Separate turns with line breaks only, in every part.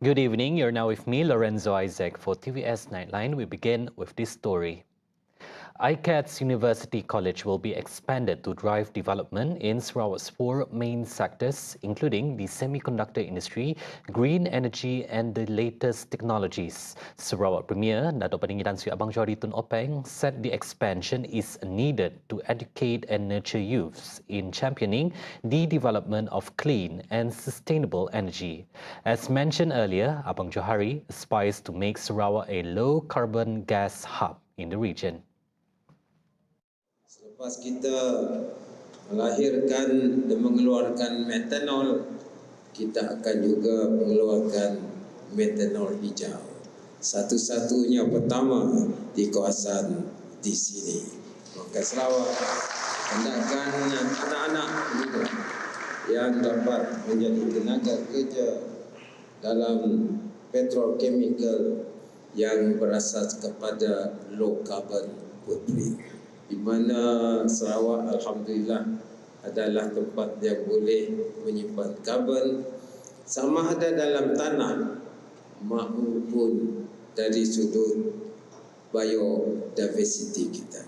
Good evening, you're now with me, Lorenzo Isaac, for TVS Nightline. We begin with this story. ICAT's University College will be expanded to drive development in Sarawak's four main sectors, including the semiconductor industry, green energy and the latest technologies. Sarawak Premier Datuk Patinggi Tan Sri Abang Johari Tun Openg said the expansion is needed to educate and nurture youths in championing the development of clean and sustainable energy. As mentioned earlier, Abang Johari aspires to make Sarawak a low-carbon gas hub in the region.
Selepas kita melahirkan dan mengeluarkan metanol, kita akan juga mengeluarkan metanol hijau. Satu-satunya pertama di kawasan di sini. Maka Sarawak hendakkan anak-anak juga yang dapat menjadi tenaga kerja dalam petrochemical yang berasas kepada low carbon footprint. Di mana Sarawak alhamdulillah adalah tempat yang boleh menyimpan karbon sama ada dalam tanah maupun dari sudut biodiversity kita.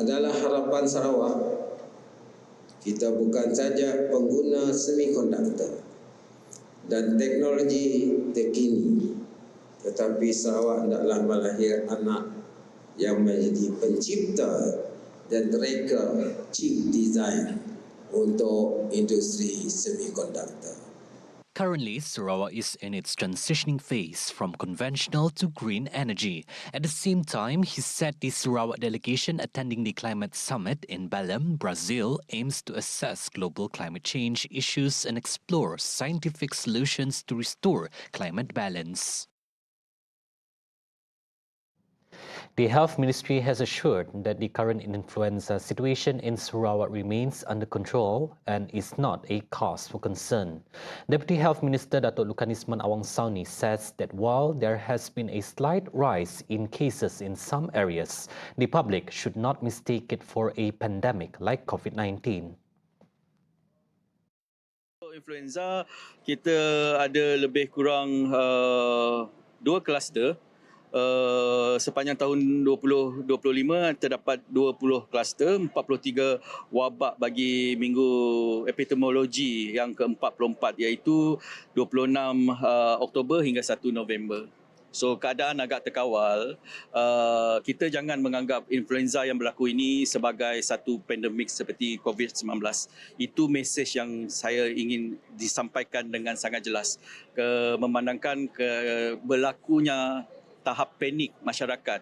Adalah harapan Sarawak kita bukan saja pengguna semiconductor dan teknologi terkini, tetapi Sarawak hendaklah melahir anak yang menjadi pencipta dan reka chip design untuk industri semiconductor.
Currently, Sarawak is in its transitioning phase from conventional to green energy. At the same time, he said the Sarawak delegation attending the climate summit in Belém, Brazil, aims to assess global climate change issues and explore scientific solutions to restore climate balance. The Health Ministry has assured that the current influenza situation in Sarawak remains under control and is not a cause for concern. Deputy Health Minister Datuk LUKANISMAN Awang Sauni says that while there has been a slight rise in cases in some areas, the public should not mistake it for a pandemic like COVID-19.
Influenza, kita ada lebih kurang 2 kluster. Sepanjang tahun 2025 terdapat 20 kluster, 43 wabak bagi minggu epidemiologi yang ke-44 iaitu 26 Oktober hingga 1 November. So keadaan agak terkawal. Kita jangan menganggap influenza yang berlaku ini sebagai satu pandemik seperti COVID-19. Itu mesej yang saya ingin disampaikan dengan sangat jelas. Memandangkan berlakunya tahap panik masyarakat.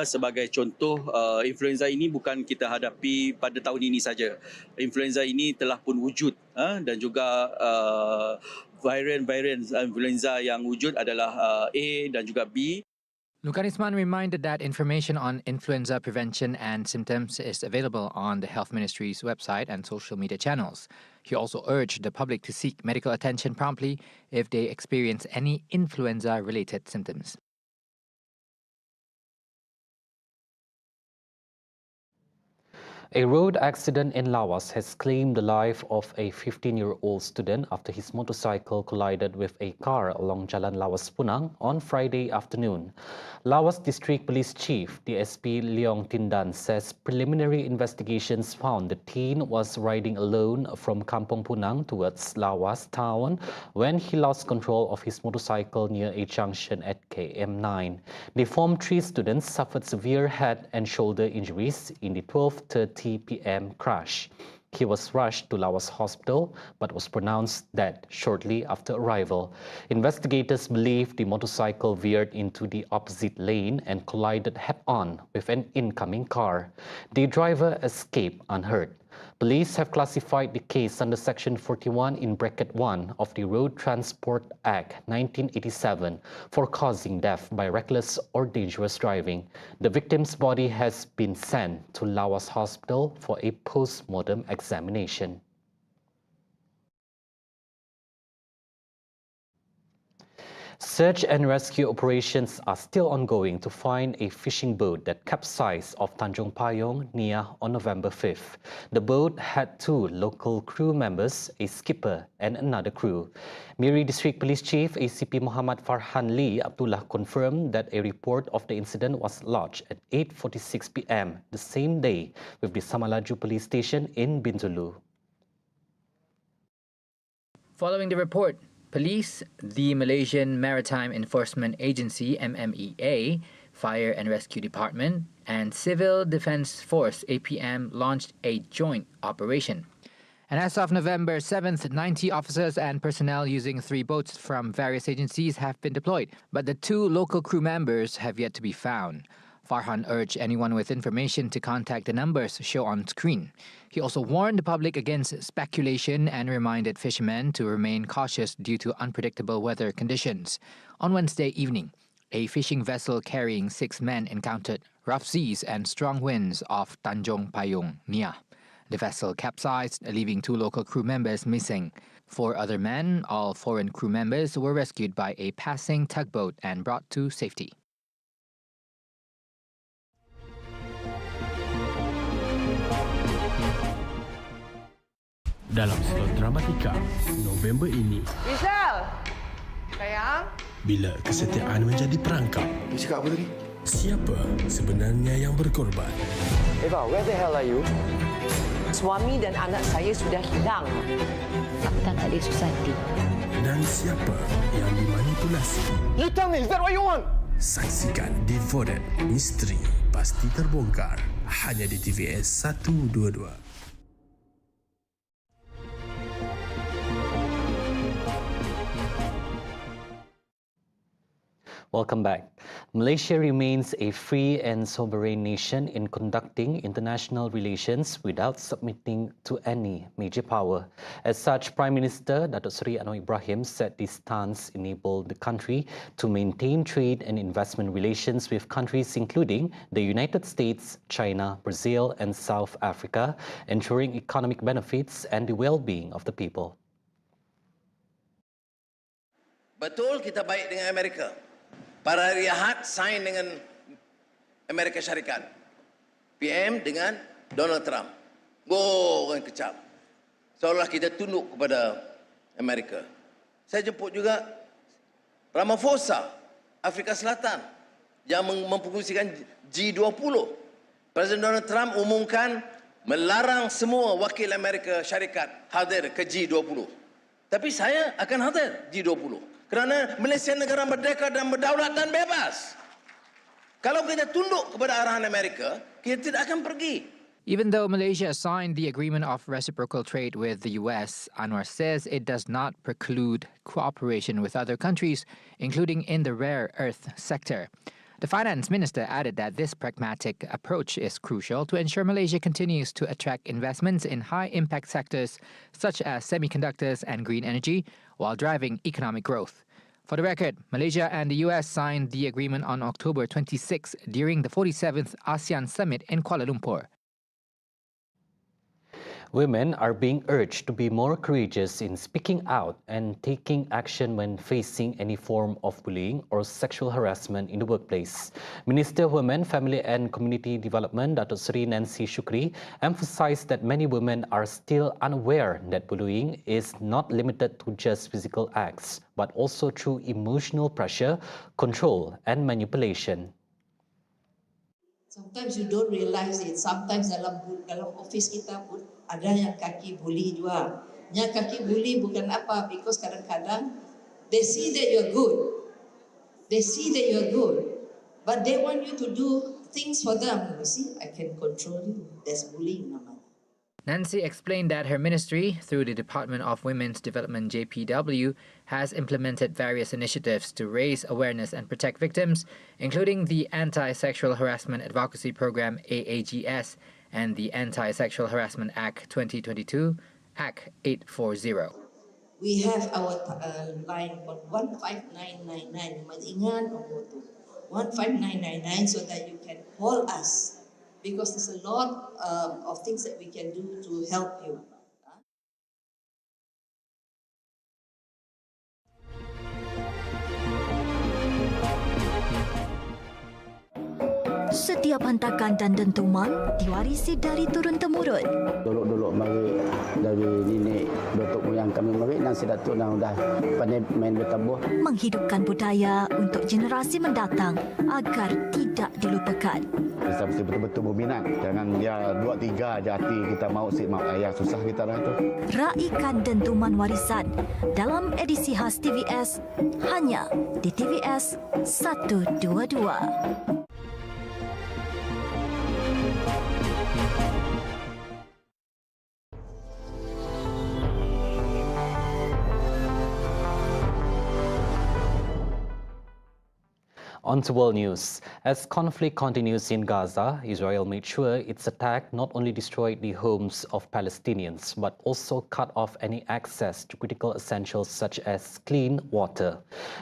Sebagai contoh, influenza ini bukan kita hadapi pada tahun ini saja. Influenza ini telah pun wujud dan juga varian influenza yang wujud adalah A dan juga B.
LUKANISMAN reminded that information on influenza prevention and symptoms is available on the Health Ministry's website and social media channels. He also urged the public to seek medical attention promptly if they experience any influenza-related symptoms.
A road accident in Lawas has claimed the life of a 15-year-old student after his motorcycle collided with a car along Jalan Lawas Punang on Friday afternoon. Lawas District Police Chief DSP Leong Tindan says preliminary investigations found the teen was riding alone from Kampong Punang towards Lawas town when he lost control of his motorcycle near a junction at KM9. The former 3 students suffered severe head and shoulder injuries in the 12:30 PM crash. He was rushed to Lawas Hospital but was pronounced dead shortly after arrival. Investigators believe the motorcycle veered into the opposite lane and collided head-on with an incoming car. The driver escaped unhurt. Police have classified the case under Section 41 in bracket 1 of the Road Transport Act 1987 for causing death by reckless or dangerous driving. The victim's body has been sent to Lawas Hospital for a post-mortem examination. Search and rescue operations are still ongoing to find a fishing boat that capsized off Tanjung Payong, Nia on November 5th. The boat had 2 local crew members, a skipper and another crew. Miri District Police Chief ACP Muhammad Farhan Lee Abdullah confirmed that a report of the incident was lodged at 8:46 p.m. the same day with the Samalaju Police Station in Bintulu.
Following the report, police, the Malaysian Maritime Enforcement Agency (MMEA), Fire and Rescue Department, and Civil Defence Force (APM) launched a joint operation. And as of November 7th, 90 officers and personnel using 3 boats from various agencies have been deployed, but the 2 local crew members have yet to be found. Farhan urged anyone with information to contact the numbers shown on screen. He also warned the public against speculation and reminded fishermen to remain cautious due to unpredictable weather conditions. On Wednesday evening, a fishing vessel carrying 6 men encountered rough seas and strong winds off Tanjung Payong, Nia. The vessel capsized, leaving 2 local crew members missing. 4 other men, all foreign crew members, were rescued by a passing tugboat and brought to safety.
Dalam slot dramatika November ini,
Rizal! Sayang?
bila kesetiaan menjadi perangkap,
Dia cakap apa tadi?
siapa sebenarnya yang berkorban?
Eva, where the hell are you? Suami dan anak saya sudah hilang.
Aku tak nak dia susah hati.
Dan siapa yang dimanipulasi?
You tell me, is that what you want?
Saksikan Devoted, misteri pasti terbongkar hanya di TVS 122.
Welcome back. Malaysia remains a free and sovereign nation in conducting international relations without submitting to any major power. As such, Prime Minister Datuk Seri Anwar Ibrahim said this stance enabled the country to maintain trade and investment relations with countries including the United States, China, Brazil and South Africa, ensuring economic benefits and the well-being of the people.
Betul kita baik dengan Amerika. Pada hari Ahad, sign dengan Amerika Syarikat. PM dengan Donald Trump. Orang kecap. Seolah kita tunduk kepada Amerika. Saya jemput juga Ramaphosa, Afrika Selatan, yang mempengerusikan G20. Presiden Donald Trump umumkan melarang semua wakil Amerika Syarikat hadir ke G20. Tapi saya akan hadir G20. Kerana Malaysia negara merdeka dan berdaulat dan bebas. Kalau kita tunduk kepada arahan Amerika, kita tidak akan pergi.
Even though Malaysia signed the agreement of reciprocal trade with the US, Anwar says it does not preclude cooperation with other countries, including in the rare earth sector. The finance minister added that this pragmatic approach is crucial to ensure Malaysia continues to attract investments in high-impact sectors such as semiconductors and green energy, while driving economic growth. For the record, Malaysia and the US signed the agreement on October 26 during the 47th ASEAN Summit in Kuala Lumpur.
Women are being urged to be more courageous in speaking out and taking action when facing any form of bullying or sexual harassment in the workplace. Minister of Women, Family and Community Development, Datuk Seri Nancy Shukri, emphasized that many women are still unaware that bullying is not limited to just physical acts, but also through emotional pressure, control and manipulation.
Sometimes you don't realize it. Sometimes dalam office kita pun ada yang kaki bully juga. Yang kaki bully bukan apa, because kadang-kadang they see that you're good. They see that you're good. But they want you to do things for them. You see, I can control you. That's bullying namanya.
Nancy explained that her ministry, through the Department of Women's Development JPW, has implemented various initiatives to raise awareness and protect victims, including the Anti-Sexual Harassment Advocacy Program AAGS and the Anti-Sexual Harassment Act 2022, Act 840.
We have our line called 15999. You must ingat nombor tu. 15999 so that you can call us. Because there's a lot of things that we can do to help you.
Setiap hentakan dan dentuman diwarisi dari turun-temurun.
Dulu mari dari nenek datuk moyang kami mari dan sedatuk dah pandai main bertabuh.
Menghidupkan budaya untuk generasi mendatang agar tidak dilupakan.
Kita mesti betul-betul berminat. Jangan dia 2-3 je hati kita mau ayah susah kita dah tu.
Raikan dentuman warisan dalam edisi khas TVS hanya di TVS 122.
On to world news. As conflict continues in Gaza, Israel made sure its attack not only destroyed the homes of Palestinians, but also cut off any access to critical essentials such as clean water.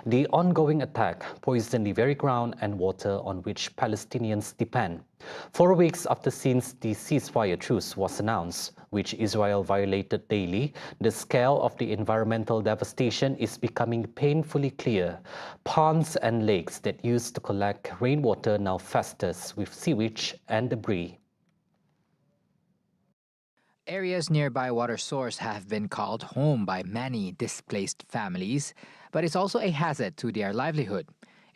The ongoing attack poisoned the very ground and water on which Palestinians depend. 4 weeks after since the ceasefire truce was announced, which Israel violated daily, the scale of the environmental devastation is becoming painfully clear. Ponds and lakes that used to collect rainwater now festers with sewage and debris.
Areas nearby water source have been called home by many displaced families, but it's also a hazard to their livelihood.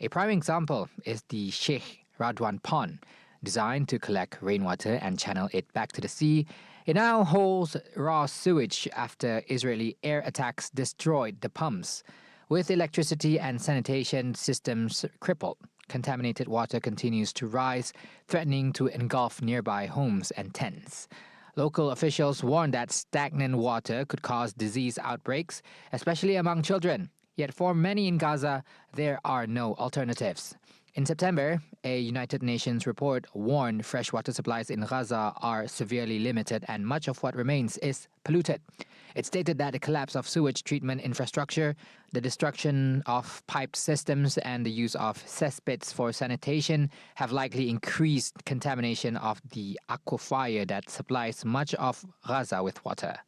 A prime example is the Sheikh Radwan Pond. Designed to collect rainwater and channel it back to the sea, it now holds raw sewage after Israeli air attacks destroyed the pumps. With electricity and sanitation systems crippled, contaminated water continues to rise, threatening to engulf nearby homes and tents. Local officials warn that stagnant water could cause disease outbreaks, especially among children. Yet for many in Gaza, there are no alternatives. In September, a United Nations report warned freshwater supplies in Gaza are severely limited and much of what remains is polluted. It stated that the collapse of sewage treatment infrastructure, the destruction of piped systems, and the use of cesspits for sanitation have likely increased contamination of the aquifer that supplies much of Gaza with water.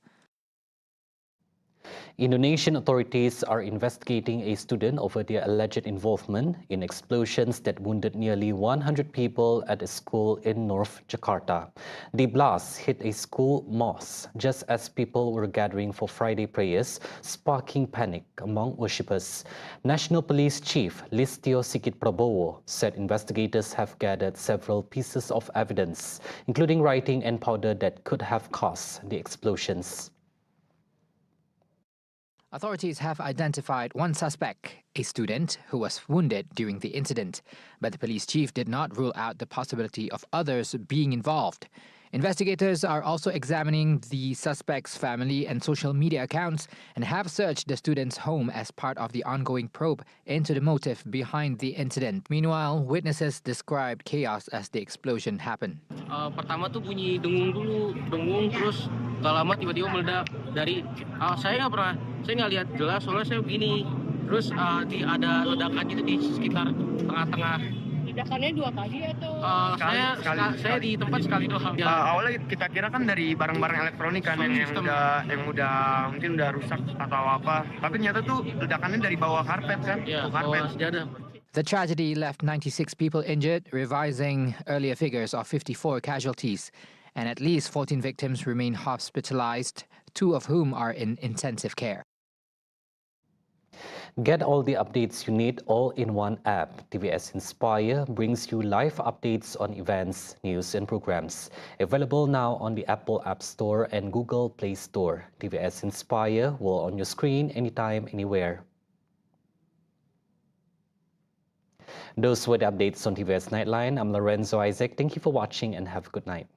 Indonesian authorities are investigating a student over their alleged involvement in explosions that wounded nearly 100 people at a school in North Jakarta. The blast hit a school mosque just as people were gathering for Friday prayers, sparking panic among worshippers. National Police Chief Listio Sigit Prabowo said investigators have gathered several pieces of evidence, including writing and powder that could have caused the explosions.
Authorities have identified one suspect, a student, who was wounded during the incident, but the police chief did not rule out the possibility of others being involved. Investigators are also examining the suspect's family and social media accounts and have searched the student's home as part of the ongoing probe into the motive behind the incident. Meanwhile, witnesses described chaos as the explosion happened.
Pertama tuh bunyi dengung terus gak lama tiba-tiba meledak dari saya nggak lihat jelas soalnya saya begini terus ada ledakan gitu di sekitar tengah-tengah. Ledakannya 2 kali atau? Saya di tempat sekali doang. Awalnya kita kira kan dari barang-barang elektronik kan yang udah mungkin udah rusak atau apa. Tapi ternyata tuh ledakannya dari bawah karpet kan? Iya, bawah sejadah.
The tragedy left 96 people injured, revising earlier figures of 54 casualties, and at least 14 victims remain hospitalized, 2 of whom are in intensive care.
Get all the updates you need all in one app. TVS Inspire brings you live updates on events, news and programs. Available now on the Apple App Store and Google Play Store. TVS Inspire will on your screen anytime, anywhere. Those were the updates on TVS Nightline. I'm Lorenzo Isaac. Thank you for watching and have a good night.